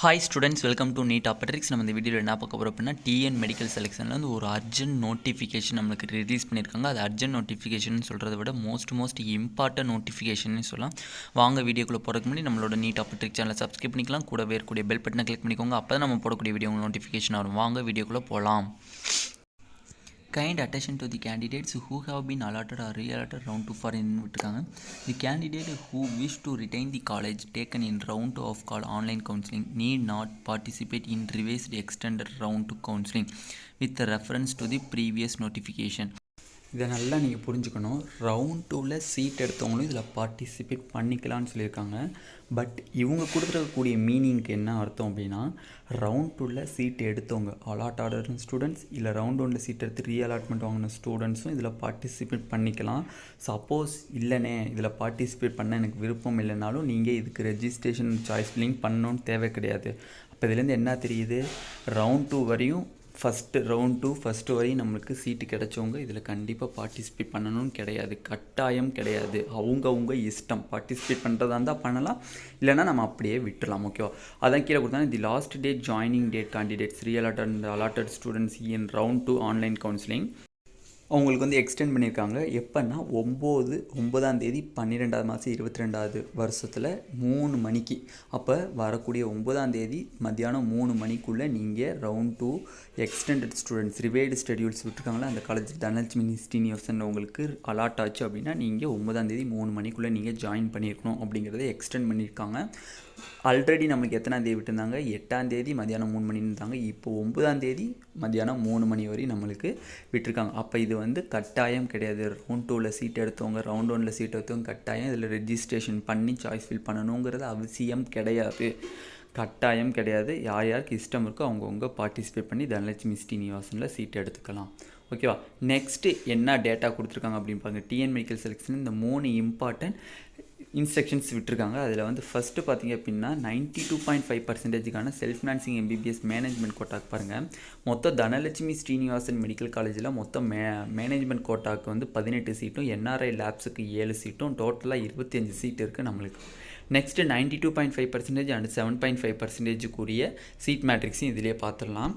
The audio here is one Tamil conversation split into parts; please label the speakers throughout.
Speaker 1: Hi students, welcome to Neet Optics. நம்ம இந்த வீடியோவில் என்ன பார்க்க போகிறோம் அப்படின்னா டிஎன் மெடிக்கல் செலெக்ஷனில் வந்து ஒரு அர்ஜென்ட் நோட்டிஃபிகேஷன் நம்மளுக்கு ரிலீஸ் பண்ணியிருக்காங்க. அது அர்ஜென்ட் நோட்டிஃபிகேஷன் சொல்கிறத விட மோஸ்ட் இம்பார்ட்டன்ட் நோட்டிஃபிகேஷன் சொல்லலாம். வாங்க வீடியோக்குள்ளே போகிறதுக்கு முன்னாடி நம்மளோட நீட் ஆப்டிக்ஸ் சேனலை சப்ஸ்கிரைப் பண்ணிக்கலாம். கூடவே இருக்கக்கூடிய பெல் பட்டனை கிளிக் பண்ணிக்கோங்க. அப்போ தான் நம்ம போடக்கூடிய வீடியோ நோட்டிஃபிகேஷன் வரும். வாங்க வீடியோக்குள்ளே போகலாம். Kind attention to the candidates who have been allotted or re-allotted round 2 for விட்டுருக்காங்க. The candidate who wish to retain the college taken in round 2 of call online counseling need not participate in revised extended round 2 counseling with reference to the previous notification. இதை நல்லா நீங்கள் புரிஞ்சுக்கணும். ரவுண்ட் 2ல் சீட் எடுத்தவங்களும் இதில் பார்ட்டிசிபேட் பண்ணிக்கலாம்னு சொல்லியிருக்காங்க. பட் இவங்க கொடுத்துருக்கக்கூடிய மீனிங்க்கு என்ன அர்த்தம் அப்படின்னா, ரவுண்ட் 2ல் சீட் எடுத்தவங்க அலாட் ஆர்டர் ஸ்டூடெண்ட்ஸ் இல்லை ரவுண்ட் 1ல் சீட் எடுத்து ரீஅலாட்மெண்ட் வாங்கின ஸ்டூடெண்ட்ஸும் இதில் பார்ட்டிசிபேட் பண்ணிக்கலாம். சப்போஸ் இல்லைனே இதில் பார்ட்டிசிபேட் பண்ண எனக்கு விருப்பம் இல்லைனாலும் நீங்கள் இதுக்கு ரெஜிஸ்ட்ரேஷன் சாய்ஸ் லிங்க் பண்ணணும்னு தேவை கிடையாது. அப்போ இதுலேருந்து என்ன தெரியுது, ரவுண்ட் 2 வரையும் ரவுண்ட் 2 ஃபஸ்ட்டு வரையும் நம்மளுக்கு சீட்டு கிடச்சவங்க இதில் கண்டிப்பாக பார்ட்டிசிபேட் பண்ணணும்னு கிடையாது, கட்டாயம் கிடையாது. அவங்கவுங்க இஷ்டம். பார்ட்டிசிபேட் பண்ணுறதா இருந்தால் பண்ணலாம், இல்லைனா நம்ம அப்படியே விட்டுடலாம். ஓகேவா? அதான் கீழே கொடுத்தாங்க. The last date joining date candidates reallotted and allotted students in round 2 online counselling அவங்களுக்கு வந்து எக்ஸ்டெண்ட் பண்ணியிருக்காங்க. எப்போன்னா 9ஆம் தேதி 12வது மாதம் 22வது வருஷத்தில் 3 மணிக்கு. அப்போ வரக்கூடிய 9ஆம் தேதி மத்தியானம் 3 மணிக்குள்ளே நீங்கள் ரவுண்ட் 2 எக்ஸ்டெண்டட் ஸ்டூடெண்ட்ஸ் ரிவைடு ஷெடியூல்ஸ் விட்டுருக்காங்களா அந்த காலேஜ் தனலட்சுமி ஸ்ரீனிவாசன் உங்களுக்கு அலாட் ஆச்சு அப்படின்னா நீங்கள் 9ஆம் தேதி 3 மணிக்குள்ளே நீங்கள் ஜாயின் பண்ணியிருக்கணும் அப்படிங்கிறத எக்ஸ்டெண்ட் பண்ணியிருக்காங்க. ஆல்ரெடி நம்மளுக்கு எத்தனாம் தேதி விட்டுருந்தாங்க, 8ஆம் தேதி மத்தியானம் 3 மணின்னு இருந்தாங்க. இப்போ 9ஆம் தேதி மத்தியானம் 3 மணி வரை நம்மளுக்கு விட்டுருக்காங்க. அப்போ இது வந்து கட்டாயம் கிடையாது. ரவுண்ட் 2ல் சீட் எடுத்தவங்க ரவுண்ட் 1ல் சீட் எடுத்தவங்க கட்டாயம் இதில் ரெஜிஸ்ட்ரேஷன் பண்ணி சாய்ஸ் ஃபில் பண்ணணுங்கிறது அவசியம் கிடையாது, கட்டாயம் கிடையாது. யாருக்கு இஷ்டம் இருக்கோ அவங்கவுங்க பார்ட்டிசிபேட் பண்ணி தனலட்சுமி ஸ்ரீனிவாசனில் சீட் எடுத்துக்கலாம். ஓகேவா? நெக்ஸ்ட்டு என்ன டேட்டா கொடுத்துருக்காங்க அப்படின்னு பாருங்கள். டிஎன் மெடிக்கல் செலெக்ஷன் இந்த 3 இம்பார்ட்டன்ட் இன்ஸ்ட்ரக்ஷன்ஸ் விட்டுருக்காங்க. அதில் வந்து ஃபஸ்ட்டு பார்த்திங்க அப்படின்னா 92.5% செல்ஃப் ஃபினான்சிங் எம்பிபிஎஸ் மேனேஜ்மெண்ட் கோட்டாக்கு பாருங்கள். மொத்தம் தனலட்சுமி ஸ்ரீனிவாசன் மெடிக்கல் காலேஜில் மொத்தம் மேனேஜ்மெண்ட் கோட்டாக்கு வந்து 18 சீட்டும், என்ஆர்ஐ லேப்ஸுக்கு 7 சீட்டும், டோட்டலாக 25 சீட் இருக்குது நம்மளுக்கு. நெக்ஸ்ட்டு 92.5% அண்ட் 7.5%க்குரிய சீட் மேட்ரிக்ஸையும் இதிலே பார்த்துடலாம்.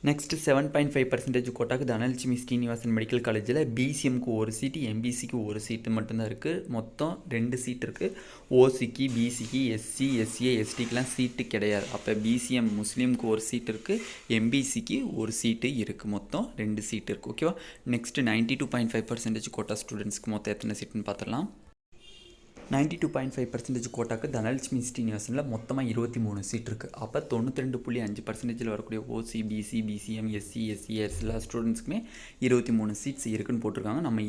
Speaker 1: நெக்ஸ்ட்டு 7.5% கோட்டாக்கு தனலட்சுமி ஸ்ரீனிவாசன் மெடிக்கல் காலேஜில் பிசிஎம்க்கு 1 சீட்டு, எம்பிசிக்கு 1 சீட்டு மட்டும்தான் இருக்குது. மொத்தம் 2 சீட் இருக்குது. ஓசிக்கு, பிசிக்கு, எஸ்சி, எஸ்சிஏ, எஸ்டிக்கெலாம் சீட்டு கிடையாது. அப்போ பிசிஎம் முஸ்லீமுக்கு 1 சீட் இருக்குது, எம்பிசிக்கு 1 சீட்டு இருக்குது. மொத்தம் 2 சீட்டு இருக்குது. ஓகேவா? நெக்ஸ்ட்டு 92.5% கோட்டா ஸ்டூடெண்ட்ஸ்க்கு மொத்தம் எத்தனை சீட்டுன்னு பார்த்துடலாம். 92.5% கோட்டாக்கு தனலட்சுமி ஸ்ரீனிவாசனில் மொத்தமாக 23 சீட் இருக்குது. அப்போ 92.5% வரக்கூடிய ஓசி, பிசி, பிசிஎம், எஸ்சி, எஸ்சிஎஸ் எல்லா ஸ்டூடெண்ட்ஸ்க்குமே 23 சீட்ஸ் இருக்குன்னு போட்டிருக்காங்க. நம்ம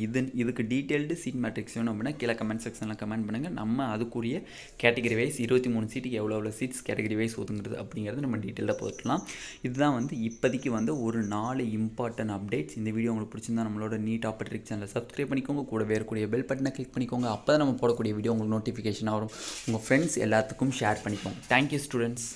Speaker 1: இதுக்கு டீட்டெயில்டு சீட் மேட்ரிக்ஸ் வேணும் அப்படின்னா கீழே கமெண்ட் செக்ஷனில் கமெண்ட் பண்ணுங்கள். நம்ம அதுக்குரிய கேட்டகரி வைஸ் 23 சீட்டுக்கு எவ்வளோ சீட்ஸ் கேட்டகரி வைஸ் ஒதுங்குறது அப்படிங்கிறது நம்ம டீட்டெயிலாக போட்டுக்கலாம். இதுதான் வந்து இப்போதைக்கு வந்து ஒரு 4 இம்பார்ட்டன்ட் அப்டேட்ஸ். இந்த வீடியோ உங்களுக்கு பிடிச்சிருந்தா நம்மளோட நீட் ஆப்டிக்ஸ் சேனலை சப்ஸ்கிரைப் பண்ணிக்கோங்க. கூட வேறக்கூடிய பெல் பட்டனை கிளிக் பண்ணிக்கோங்க. அப்போ தான் நம்ம போடக்கூடிய வீடியோ உங்களுக்கு நோட்டிஃபிகேஷன் வரும். உங்கள் ஃப்ரெண்ட்ஸ் எல்லாத்துக்கும் ஷேர் பண்ணிக்கோங்க. Thank you students.